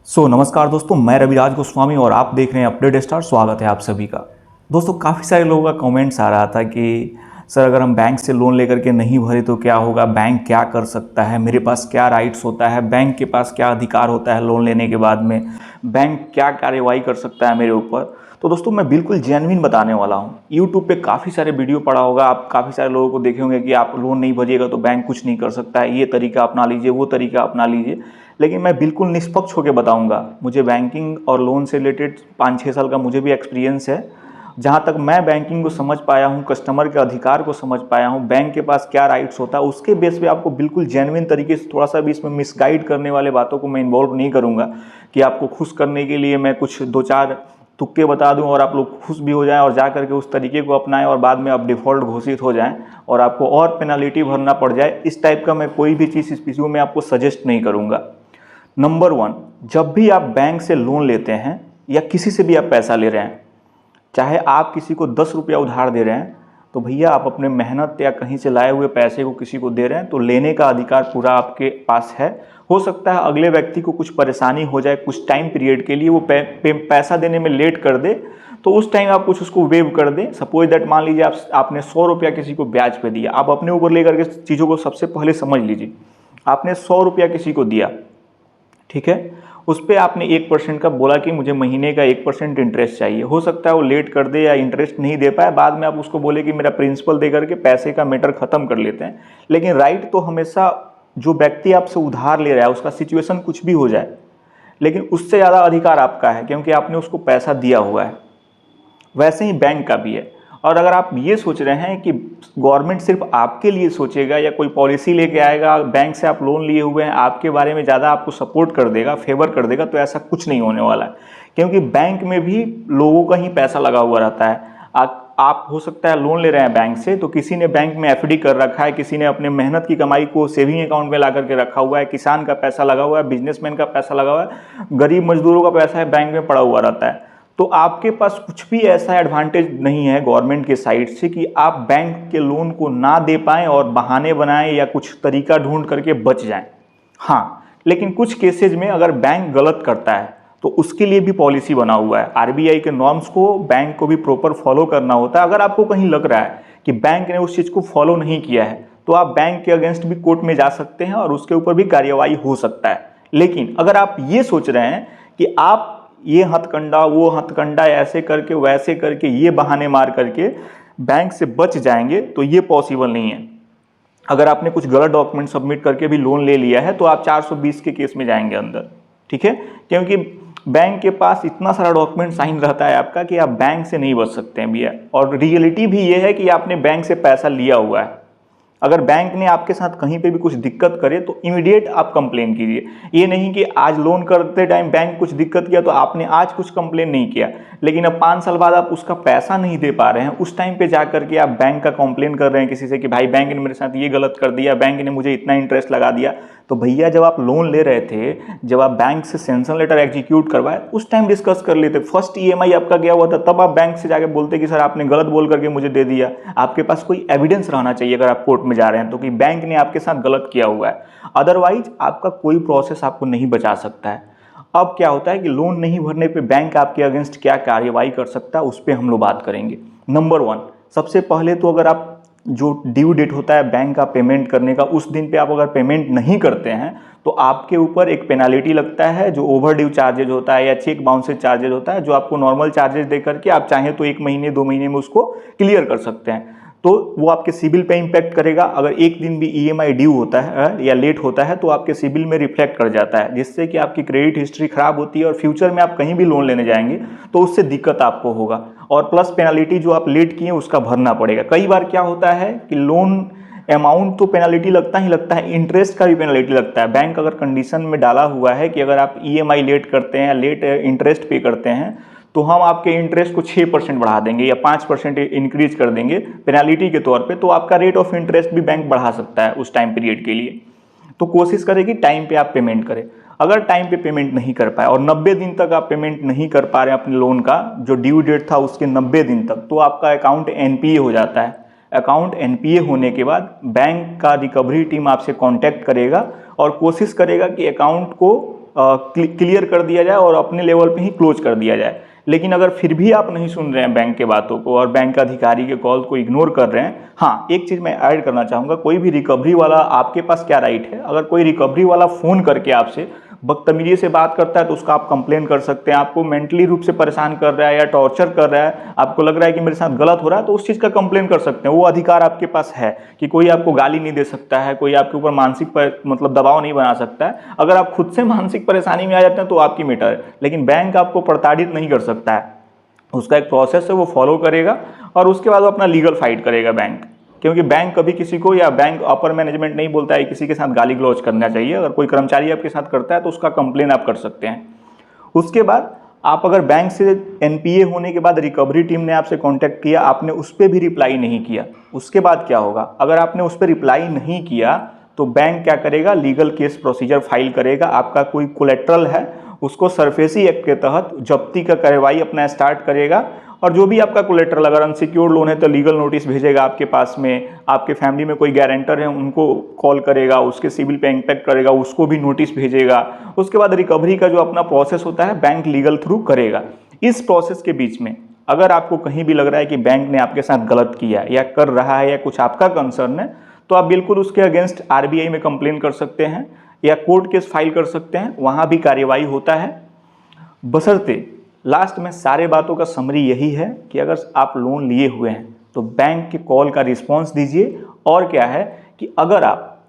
नमस्कार दोस्तों, मैं रविराज गोस्वामी और आप देख रहे हैं अपडेट स्टार। स्वागत है आप सभी का। दोस्तों, काफ़ी सारे लोगों का कमेंट्स आ रहा था कि सर अगर हम बैंक से लोन लेकर के नहीं भरे तो क्या होगा, बैंक क्या कर सकता है, मेरे पास क्या राइट्स होता है, बैंक के पास क्या अधिकार होता है लोन लेने के बाद में, बैंक क्या कार्रवाई कर सकता है मेरे ऊपर। तो दोस्तों, मैं बिल्कुल जेन्युइन बताने वाला हूँ। यूट्यूब पे काफ़ी सारे वीडियो पड़ा होगा, आप काफ़ी सारे लोगों को देखे होंगे कि आप लोन नहीं भरिएगा तो बैंक कुछ नहीं कर सकता है, ये तरीका अपना लीजिए, वो तरीका अपना लीजिए। लेकिन मैं बिल्कुल निष्पक्ष होकर बताऊंगा। मुझे बैंकिंग और लोन से रिलेटेड 5-6 साल का मुझे भी एक्सपीरियंस है। जहाँ तक मैं बैंकिंग को समझ पाया हूँ, कस्टमर के अधिकार को समझ पाया हूँ, बैंक के पास क्या राइट्स होता है, उसके बेस पे आपको बिल्कुल जेन्युइन तरीके से, थोड़ा सा भी इसमें मिसगाइड करने वाले बातों को मैं इन्वॉल्व नहीं करूँगा कि आपको खुश करने के लिए मैं कुछ 2-4 तुक्के बता दूं और आप लोग खुश भी हो जाएं और जा करके उस तरीके को अपनाएं और बाद में आप डिफ़ॉल्ट घोषित हो जाएं और आपको और पेनल्टी भरना पड़ जाए। इस टाइप का मैं कोई भी चीज़ इस वीडियो में आपको सजेस्ट नहीं करूँगा। नंबर 1, जब भी आप बैंक से लोन लेते हैं या किसी से भी आप पैसा ले रहे हैं, चाहे आप किसी को 10 रुपया उधार दे रहे हैं, तो भैया आप अपने मेहनत या कहीं से लाए हुए पैसे को किसी को दे रहे हैं तो लेने का अधिकार पूरा आपके पास है। हो सकता है अगले व्यक्ति को कुछ परेशानी हो जाए, कुछ टाइम पीरियड के लिए वो पैसा देने में लेट कर दे, तो उस टाइम आप कुछ उसको वेव कर दें। सपोज दैट मान लीजिए आपने 100 रुपया किसी को ब्याज पे दिया, आप अपने ऊपर लेकर के चीज़ों को सबसे पहले समझ लीजिए। आपने 100 रुपया किसी को दिया, ठीक है, उस पर आपने 1% का बोला कि मुझे महीने का 1% इंटरेस्ट चाहिए। हो सकता है वो लेट कर दे या इंटरेस्ट नहीं दे पाए, बाद में आप उसको बोले कि मेरा प्रिंसिपल दे करके पैसे का मैटर खत्म कर लेते हैं। लेकिन राइट तो हमेशा जो व्यक्ति आपसे उधार ले रहा है उसका सिचुएशन कुछ भी हो जाए, लेकिन उससे ज़्यादा अधिकार आपका है क्योंकि आपने उसको पैसा दिया हुआ है। वैसे ही बैंक का भी है। और अगर आप ये सोच रहे हैं कि गवर्नमेंट सिर्फ आपके लिए सोचेगा या कोई पॉलिसी लेके आएगा, बैंक से आप लोन लिए हुए हैं, आपके बारे में ज़्यादा आपको सपोर्ट कर देगा, फेवर कर देगा, तो ऐसा कुछ नहीं होने वाला है। क्योंकि बैंक में भी लोगों का ही पैसा लगा हुआ रहता है। आप हो सकता है लोन ले रहे हैं बैंक से, तो किसी ने बैंक में एफडी कर रखा है, किसी ने अपने मेहनत की कमाई को सेविंग अकाउंट में ला करके रखा हुआ है, किसान का पैसा लगा हुआ है, बिजनेसमैन का पैसा लगा हुआ है, गरीब मजदूरों का पैसा है बैंक में पड़ा हुआ रहता है। तो आपके पास कुछ भी ऐसा एडवांटेज नहीं है गवर्नमेंट के साइड से कि आप बैंक के लोन को ना दे पाएं और बहाने बनाएं या कुछ तरीका ढूंढ करके बच जाएं। हाँ, लेकिन कुछ केसेज में अगर बैंक गलत करता है तो उसके लिए भी पॉलिसी बना हुआ है। आरबीआई के नॉर्म्स को बैंक को भी प्रॉपर फॉलो करना होता है। अगर आपको कहीं लग रहा है कि बैंक ने उस चीज़ को फॉलो नहीं किया है तो आप बैंक के अगेंस्ट भी कोर्ट में जा सकते हैं और उसके ऊपर भी कार्यवाही हो सकता है। लेकिन अगर आप ये सोच रहे हैं कि आप ये हथकंडा वो हथकंडा ऐसे करके वैसे करके ये बहाने मार करके बैंक से बच जाएंगे, तो ये पॉसिबल नहीं है। अगर आपने कुछ गलत डॉक्यूमेंट सबमिट करके भी लोन ले लिया है तो आप 420 के केस में जाएंगे अंदर, ठीक है। क्योंकि बैंक के पास इतना सारा डॉक्यूमेंट साइन रहता है आपका कि आप बैंक से नहीं बच सकते हैं भैया। और रियलिटी भी ये है कि आपने बैंक से पैसा लिया हुआ है। अगर बैंक ने आपके साथ कहीं पे भी कुछ दिक्कत करे तो इमीडिएट आप कंप्लेन कीजिए। ये नहीं कि आज लोन करते टाइम बैंक कुछ दिक्कत किया तो आपने आज कुछ कंप्लेन नहीं किया, लेकिन अब 5 साल बाद आप उसका पैसा नहीं दे पा रहे हैं, उस टाइम पे जा करके आप बैंक का कंप्लेन कर रहे हैं किसी से कि भाई बैंक ने मेरे साथ ये गलत कर दिया, बैंक ने मुझे इतना इंटरेस्ट लगा दिया। तो भैया, जब आप लोन ले रहे थे, जब आप बैंक से सैंक्शन लेटर एग्जीक्यूट करवाए, उस टाइम डिस्कस कर लेते। फर्स्ट ईएमआई आपका गया हुआ था, तब आप बैंक से जाके बोलते कि सर आपने गलत बोल करके मुझे दे दिया। आपके पास कोई एविडेंस रहना चाहिए अगर आप कोर्ट में जा रहे हैं तो कि बैंक ने आपके साथ गलत किया हुआ है। अदरवाइज आपका कोई प्रोसेस आपको नहीं बचा सकता है। अब क्या होता है कि लोन नहीं भरने पे बैंक आपके अगेंस्ट क्या कार्रवाई कर सकता है, उस पर हम लोग बात करेंगे। नंबर 1, सबसे पहले तो अगर आप जो ड्यू डेट होता है बैंक का पेमेंट करने का, उस दिन पे आप अगर पेमेंट नहीं करते हैं तो आपके ऊपर एक पेनाल्टी लगता है जो ओवर ड्यू चार्जेज होता है या चेक बाउंसेज चार्जेज होता है, जो आपको नॉर्मल चार्जेज दे करके आप चाहें तो 1 महीने 2 महीने में उसको क्लियर कर सकते हैं। तो वो आपके सिबिल पे इंपैक्ट करेगा। अगर एक दिन भी ईएमआई ड्यू होता है या लेट होता है तो आपके सिबिल में रिफ्लेक्ट कर जाता है, जिससे कि आपकी क्रेडिट हिस्ट्री खराब होती है और फ्यूचर में आप कहीं भी लोन लेने जाएंगे तो उससे दिक्कत आपको होगा। और प्लस पेनल्टी जो आप लेट किए उसका भरना पड़ेगा। कई बार क्या होता है कि लोन अमाउंट तो पेनल्टी लगता ही लगता है, इंटरेस्ट का भी पेनल्टी लगता है। बैंक अगर कंडीशन में डाला हुआ है कि अगर आप ईएमआई लेट करते हैं या लेट इंटरेस्ट पे करते हैं तो हम आपके इंटरेस्ट को 6% बढ़ा देंगे या 5% इंक्रीज कर देंगे पेनल्टी के तौर पे, तो आपका रेट ऑफ इंटरेस्ट भी बैंक बढ़ा सकता है उस टाइम पीरियड के लिए। तो कोशिश करें कि टाइम पे आप पेमेंट करें। अगर टाइम पे पेमेंट नहीं कर पाए और 90 दिन तक आप पेमेंट नहीं कर पा रहे हैं अपने लोन का, जो ड्यू डेट था उसके 90 दिन तक, तो आपका अकाउंट एनपीए हो जाता है। अकाउंट एनपीए होने के बाद बैंक का रिकवरी टीम आपसे कांटेक्ट करेगा और कोशिश करेगा कि अकाउंट को क्लियर कर दिया जाए और अपने लेवल पे ही क्लोज कर दिया जाए। लेकिन अगर फिर भी आप नहीं सुन रहे हैं बैंक के बातों को और बैंक अधिकारी के कॉल को इग्नोर कर रहे हैं, हाँ एक चीज़ मैं ऐड करना चाहूँगा, कोई भी रिकवरी वाला, आपके पास क्या राइट है, अगर कोई रिकवरी वाला फ़ोन करके आपसे बदतमीजी से बात करता है तो उसका आप कंप्लेन कर सकते हैं। आपको मेंटली रूप से परेशान कर रहा है या टॉर्चर कर रहा है, आपको लग रहा है कि मेरे साथ गलत हो रहा है, तो उस चीज़ का कंप्लेन कर सकते हैं। वो अधिकार आपके पास है कि कोई आपको गाली नहीं दे सकता है, कोई आपके ऊपर मानसिक मतलब दबाव नहीं बना सकता है। अगर आप खुद से मानसिक परेशानी में आ जाते हैं तो आपकी मैटर है, लेकिन बैंक आपको प्रताड़ित नहीं कर सकता है। उसका एक प्रोसेस है, वो फॉलो करेगा और उसके बाद वो अपना लीगल फाइट करेगा बैंक। क्योंकि बैंक कभी किसी को, या बैंक अपर मैनेजमेंट नहीं बोलता है किसी के साथ गाली गलौज करना चाहिए। अगर कोई कर्मचारी आपके साथ करता है तो उसका कंप्लेन आप कर सकते हैं। उसके बाद आप अगर बैंक से एनपीए होने के बाद रिकवरी टीम ने आपसे कांटेक्ट किया, आपने उस पर भी रिप्लाई नहीं किया, उसके बाद क्या होगा? अगर आपने उस पर रिप्लाई नहीं किया तो बैंक क्या करेगा? लीगल केस प्रोसीजर फाइल करेगा। आपका कोई कोलेट्रल है उसको सरफेसी एक्ट के तहत जब्ती का कार्रवाई अपना स्टार्ट करेगा। और जो भी आपका कोलेट्रल, अगर अनसिक्योर्ड लोन है तो लीगल नोटिस भेजेगा आपके पास में। आपके फैमिली में कोई गारंटर है उनको कॉल करेगा, उसके सिविल पे इम्पैक्ट करेगा, उसको भी नोटिस भेजेगा। उसके बाद रिकवरी का जो अपना प्रोसेस होता है बैंक लीगल थ्रू करेगा। इस प्रोसेस के बीच में अगर आपको कहीं भी लग रहा है कि बैंक ने आपके साथ गलत किया या कर रहा है या कुछ आपका कंसर्न है, तो आप बिल्कुल उसके अगेंस्ट आरबीआई में कंप्लेन कर सकते हैं या कोर्ट केस फाइल कर सकते हैं, वहाँ भी कार्यवाही होता है। बशर्ते लास्ट में सारे बातों का समरी यही है कि अगर आप लोन लिए हुए हैं तो बैंक के कॉल का रिस्पॉन्स दीजिए। और क्या है कि अगर आप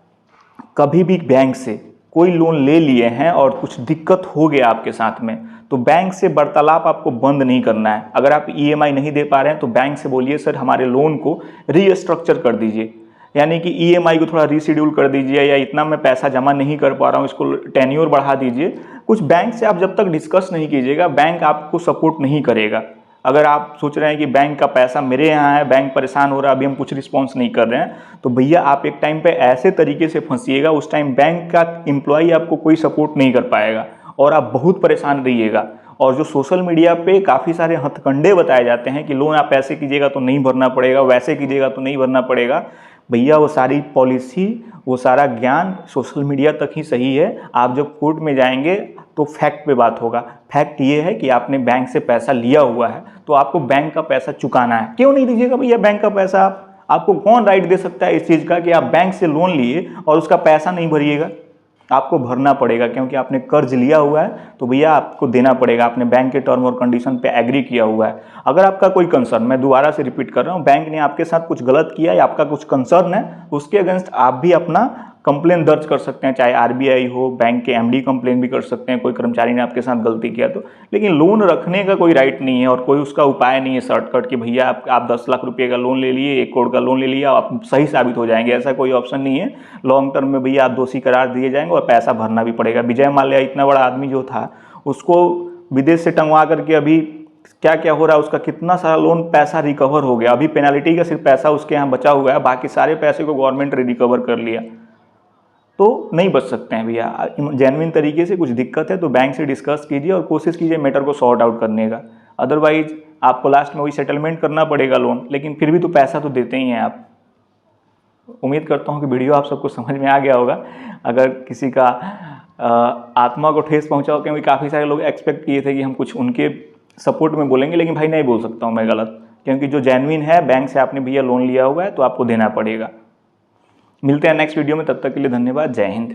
कभी भी बैंक से कोई लोन ले लिए हैं और कुछ दिक्कत हो गया आपके साथ में, तो बैंक से वार्तालाप आपको बंद नहीं करना है। अगर आप ईएमआई नहीं दे पा रहे हैं तो बैंक से बोलिए सर हमारे लोन को रीस्ट्रक्चर कर दीजिए, यानी कि ईएमआई को थोड़ा रीशेड्यूल कर दीजिए, या इतना मैं पैसा जमा नहीं कर पा रहा हूँ इसको टेन्योर बढ़ा दीजिए। कुछ बैंक से आप जब तक डिस्कस नहीं कीजिएगा बैंक आपको सपोर्ट नहीं करेगा। अगर आप सोच रहे हैं कि बैंक का पैसा मेरे यहाँ है, बैंक परेशान हो रहा है, अभी हम कुछ रिस्पॉन्स नहीं कर रहे हैं, तो भैया आप एक टाइम पे ऐसे तरीके से फंसिएगा, उस टाइम बैंक का एम्प्लॉई आपको कोई सपोर्ट नहीं कर पाएगा और आप बहुत परेशान रहिएगा। और जो सोशल मीडिया पे काफ़ी सारे हथकंडे बताए जाते हैं कि लोन आप ऐसे कीजिएगा तो नहीं भरना पड़ेगा, वैसे कीजिएगा तो नहीं भरना पड़ेगा, भैया वो सारी पॉलिसी, वो सारा ज्ञान सोशल मीडिया तक ही सही है। आप जब कोर्ट में जाएंगे तो फैक्ट पे बात होगा। फैक्ट ये है कि आपने बैंक से पैसा लिया हुआ है तो आपको बैंक का पैसा चुकाना है। क्यों नहीं दीजिएगा भैया बैंक का पैसा? आपको कौन राइट दे सकता है इस चीज़ का कि आप बैंक से लोन लिए और उसका पैसा नहीं भरिएगा? आपको भरना पड़ेगा, क्योंकि आपने कर्ज लिया हुआ है तो भैया आपको देना पड़ेगा। आपने बैंक के टर्म और कंडीशन पे एग्री किया हुआ है। अगर आपका कोई कंसर्न, मैं दोबारा से रिपीट कर रहा हूँ, बैंक ने आपके साथ कुछ गलत किया या आपका कुछ कंसर्न है, उसके अगेंस्ट आप भी अपना कंप्लेन दर्ज कर सकते हैं, चाहे आरबीआई हो, बैंक के एमडी कंप्लेन भी कर सकते हैं, कोई कर्मचारी ने आपके साथ गलती किया तो। लेकिन लोन रखने का कोई राइट नहीं है और कोई उसका उपाय नहीं है शॉर्टकट कि भैया आप 10 लाख रुपये का लोन ले लिए, 1 करोड़ का लोन ले लिया, आप सही साबित हो जाएंगे। ऐसा कोई ऑप्शन नहीं है। लॉन्ग टर्म में भैया आप दोषी करार दिए जाएंगे और पैसा भरना भी पड़ेगा। विजय माल्या इतना बड़ा आदमी जो था, उसको विदेश से टंगवा करके अभी क्या क्या हो रहा है, उसका कितना सारा लोन पैसा रिकवर हो गया। अभी पेनाल्टी का सिर्फ पैसा उसके यहाँ बचा हुआ है, बाकी सारे पैसे को गवर्नमेंट ने रिकवर कर लिया। तो नहीं बच सकते हैं भैया। जेन्युइन तरीके से कुछ दिक्कत है तो बैंक से डिस्कस कीजिए और कोशिश कीजिए मैटर को सॉर्ट आउट करने का। अदरवाइज आपको लास्ट में वही सेटलमेंट करना पड़ेगा लोन, लेकिन फिर भी तो पैसा तो देते ही हैं आप। उम्मीद करता हूँ कि वीडियो आप सबको समझ में आ गया होगा। अगर किसी का आत्मा को ठेस पहुँचा हो, क्योंकि काफ़ी सारे लोग एक्सपेक्ट किए थे कि हम कुछ उनके सपोर्ट में बोलेंगे, लेकिन भाई नहीं बोल सकता हूँ मैं गलत, क्योंकि जो जेन्युइन है, बैंक से आपने भैया लोन लिया हुआ है तो आपको देना पड़ेगा। मिलते हैं नेक्स्ट वीडियो में, तब तक के लिए धन्यवाद। जय हिंद।